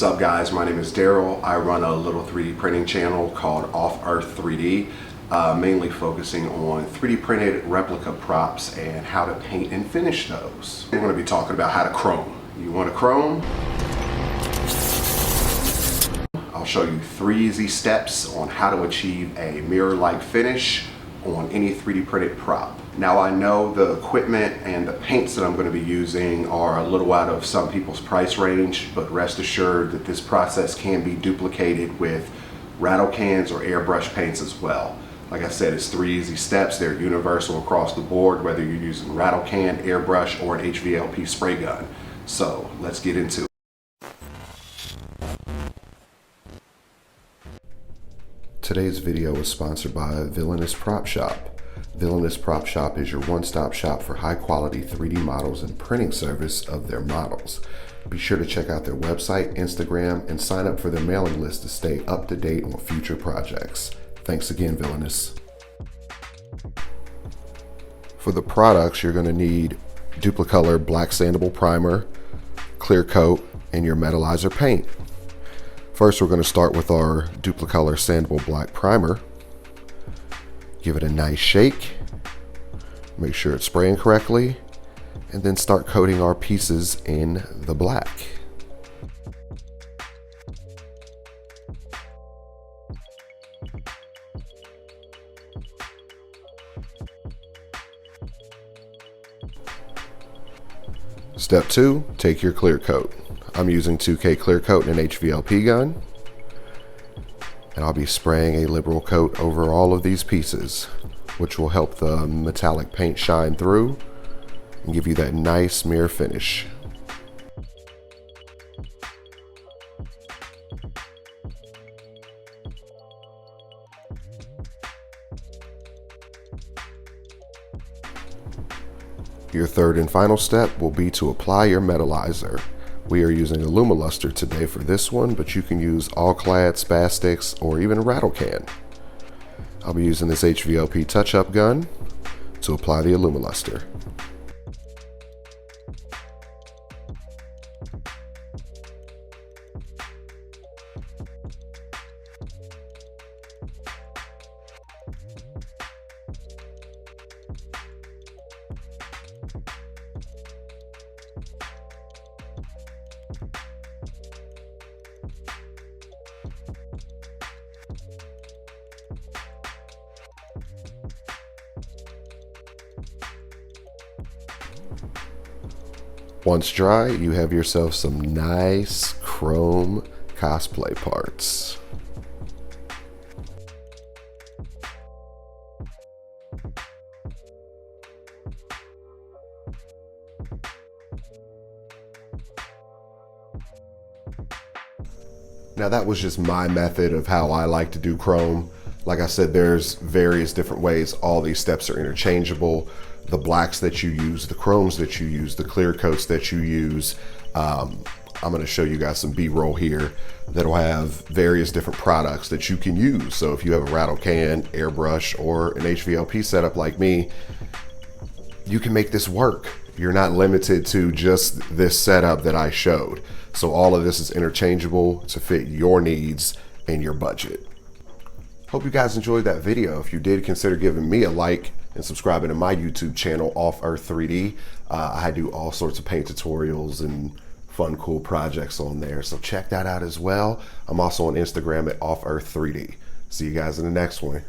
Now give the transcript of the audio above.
What's up guys, my name is Daryl. I run a little 3D printing channel called Off Earth 3D, mainly focusing on 3D printed replica props and how to paint and finish those. I'm going to be talking about how to chrome. You want to chrome? I'll show you 3 easy steps on how to achieve a mirror-like finish on any 3D printed prop. Now I know the equipment and the paints that I'm going to be using are a little out of some people's price range, but rest assured that this process can be duplicated with rattle cans or airbrush paints as well. Like I said, it's 3 easy steps. They're universal across the board, whether you're using rattle can, airbrush, or an HVLP spray gun. So let's get into it. Today's video is sponsored by Villainous Prop Shop. Villainous Prop Shop is your one-stop shop for high-quality 3D models and printing service of their models. Be sure to check out their website, Instagram, and sign up for their mailing list to stay up to date on future projects. Thanks again, Villainous. For the products, you're going to need Duplicolor Black Sandable Primer, Clear Coat, and your Metallizer paint. First, we're going to start with our Duplicolor Sandable Black Primer. Give it a nice shake. Make sure it's spraying correctly. And then start coating our pieces in the black. Step 2, take your clear coat. I'm using 2K clear coat and an HVLP gun. And I'll be spraying a liberal coat over all of these pieces, which will help the metallic paint shine through and give you that nice mirror finish. Your third and final step will be to apply your Metallizer. We are using Alumaluster today for this one, but you can use all-clad, spastics, or even a rattle can. I'll be using this HVLP touch-up gun to apply the Alumaluster. Once dry, you have yourself some nice chrome cosplay parts. Now that was just my method of how I like to do chrome. Like I said, there's various different ways. All these steps are interchangeable. The blacks that you use, the chromes that you use, the clear coats that you use. I'm going to show you guys some B-roll here that'll have various different products that you can use. So if you have a rattle can, airbrush, or an HVLP setup like me, you can make this work. You're not limited to just this setup that I showed. So all of this is interchangeable to fit your needs and your budget. Hope you guys enjoyed that video. If you did, consider giving me a like and subscribing to my YouTube channel, Off Earth 3D. I do all sorts of paint tutorials and fun, cool projects on there. So check that out as well. I'm also on Instagram at Off Earth 3D. See you guys in the next one.